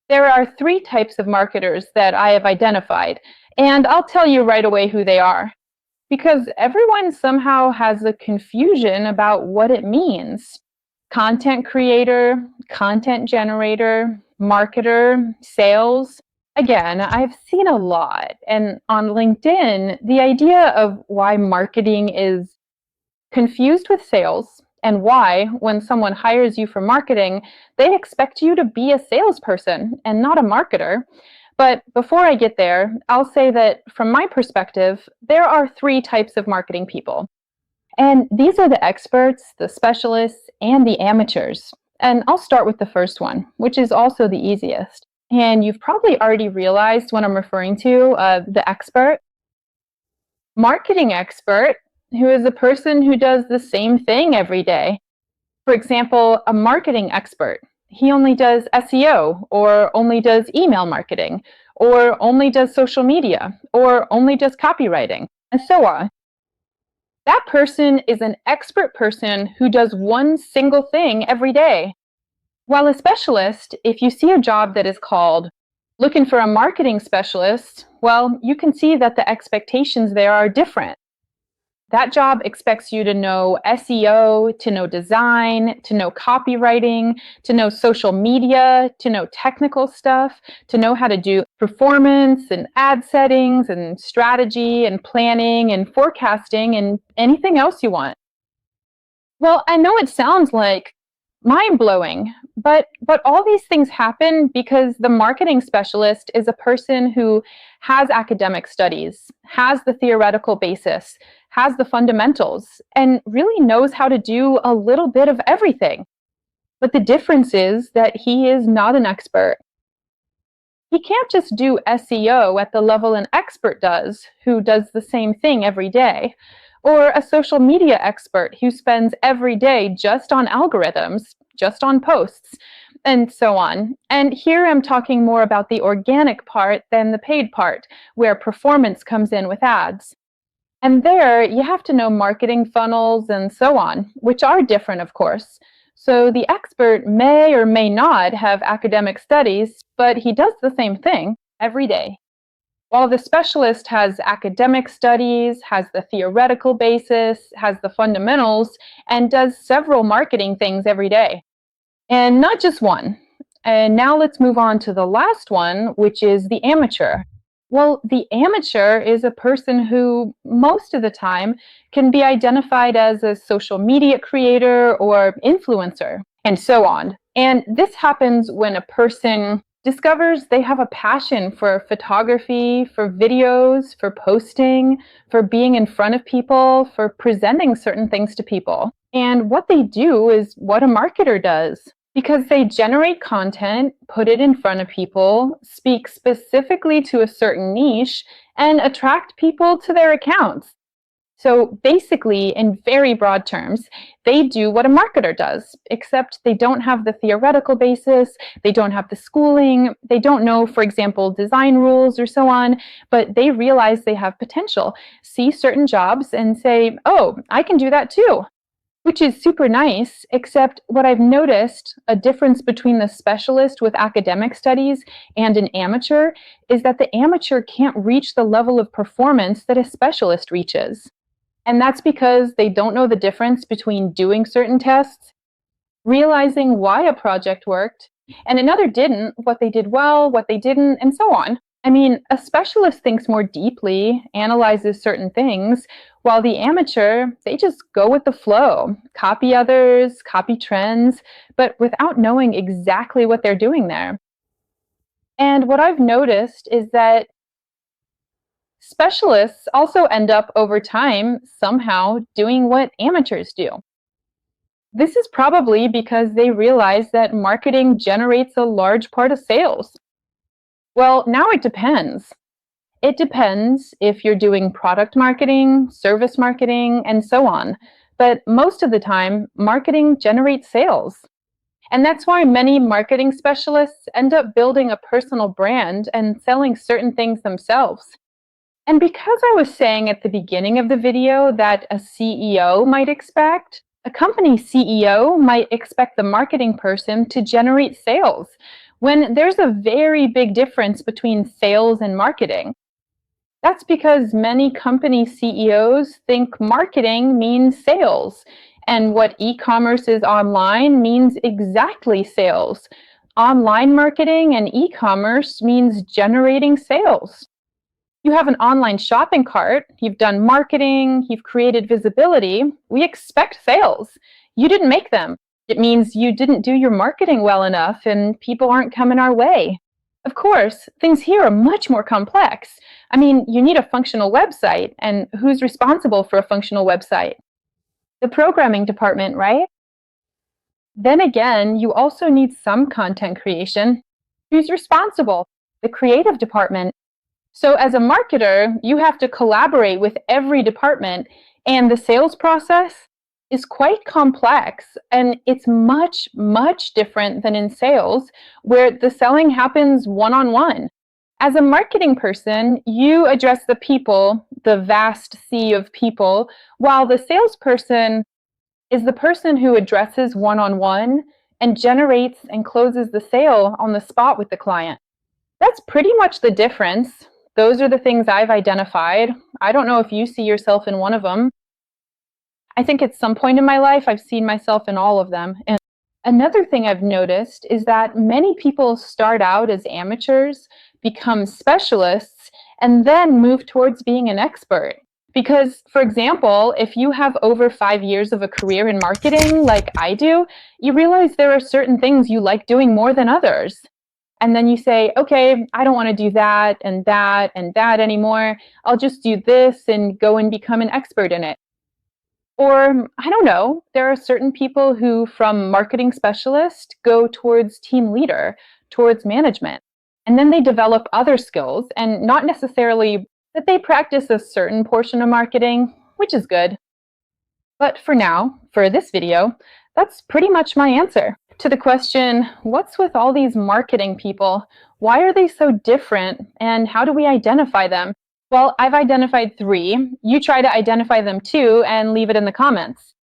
There are three types of marketers that I have identified, and I'll tell you right away who they are, because everyone somehow has a confusion about what it means. Content creator, content generator, marketer, sales. Again, I've seen a lot, and on LinkedIn, the idea of why marketing is confused with sales and why, when someone hires you for marketing, they expect you to be a salesperson and not a marketer. But before I get there, I'll say that from my perspective, there are three types of marketing people. And these are the experts, the specialists, and the amateurs. And I'll start with the first one, which is also the easiest. And you've probably already realized what I'm referring to, the expert. Marketing expert, who is a person who does the same thing every day. For example, a marketing expert, he only does SEO, or only does email marketing, or only does social media, or only does copywriting, and so on. That person is an expert person who does one single thing every day. While a specialist, if you see a job that is called looking for a marketing specialist, well, you can see that the expectations there are different. That job expects you to know SEO, to know design, to know copywriting, to know social media, to know technical stuff, to know how to do performance and ad settings and strategy and planning and forecasting and anything else you want. Well, I know it sounds like mind-blowing, but all these things happen because the marketing specialist is a person who has academic studies, has the theoretical basis, has the fundamentals, and really knows how to do a little bit of everything. But the difference is that he is not an expert. He can't just do SEO at the level an expert does, who does the same thing every day, or a social media expert who spends every day just on algorithms, just on posts, and so on. And here I'm talking more about the organic part than the paid part, where performance comes in with ads. And there, you have to know marketing funnels and so on, which are different, of course. So the expert may or may not have academic studies, but he does the same thing every day. While the specialist has academic studies, has the theoretical basis, has the fundamentals, and does several marketing things every day. And not just one. And now let's move on to the last one, which is the amateur. Well, the amateur is a person who, most of the time, can be identified as a social media creator or influencer, and so on. And this happens when a person discovers they have a passion for photography, for videos, for posting, for being in front of people, for presenting certain things to people. And what they do is what a marketer does. Because they generate content, put it in front of people, speak specifically to a certain niche, and attract people to their accounts. So basically, in very broad terms, they do what a marketer does, except they don't have the theoretical basis, they don't have the schooling, they don't know, for example, design rules or so on, but they realize they have potential, see certain jobs and say, oh, I can do that too. Which is super nice, except what I've noticed, a difference between the specialist with academic studies and an amateur, is that the amateur can't reach the level of performance that a specialist reaches. And that's because they don't know the difference between doing certain tests, realizing why a project worked, and another didn't, what they did well, what they didn't, and so on. I mean, a specialist thinks more deeply, analyzes certain things, while the amateur, they just go with the flow, copy others, copy trends, but without knowing exactly what they're doing there. And what I've noticed is that specialists also end up over time somehow doing what amateurs do. This is probably because they realize that marketing generates a large part of sales. Well, now it depends. It depends if you're doing product marketing, service marketing, and so on. But most of the time, marketing generates sales. And that's why many marketing specialists end up building a personal brand and selling certain things themselves. And because I was saying at the beginning of the video that a CEO might expect, a company CEO might expect the marketing person to generate sales, when there's a very big difference between sales and marketing. That's because many company CEOs think marketing means sales, and what e-commerce is online means exactly sales. Online marketing and e-commerce means generating sales. You have an online shopping cart, you've done marketing, you've created visibility. We expect sales. You didn't make them. It means you didn't do your marketing well enough and people aren't coming our way. Of course, things here are much more complex. I mean, you need a functional website, and who's responsible for a functional website? The programming department, right? Then again, you also need some content creation. Who's responsible? The creative department. So as a marketer, you have to collaborate with every department, and the sales process is quite complex, and it's much, much different than in sales, where the selling happens one-on-one. As a marketing person, you address the people, the vast sea of people, while the salesperson is the person who addresses one-on-one and generates and closes the sale on the spot with the client. That's pretty much the difference. Those are the things I've identified. I don't know if you see yourself in one of them. I think at some point in my life, I've seen myself in all of them. And another thing I've noticed is that many people start out as amateurs, become specialists, and then move towards being an expert. Because, for example, if you have over 5 years of a career in marketing, like I do, you realize there are certain things you like doing more than others. And then you say, okay, I don't want to do that and that and that anymore. I'll just do this and go and become an expert in it. Or, I don't know, there are certain people who, from marketing specialist, go towards team leader, towards management. And then they develop other skills, and not necessarily that they practice a certain portion of marketing, which is good. But for now, for this video, that's pretty much my answer to the question, what's with all these marketing people? Why are they so different, and how do we identify them? Well, I've identified 3. You try to identify them too and leave it in the comments.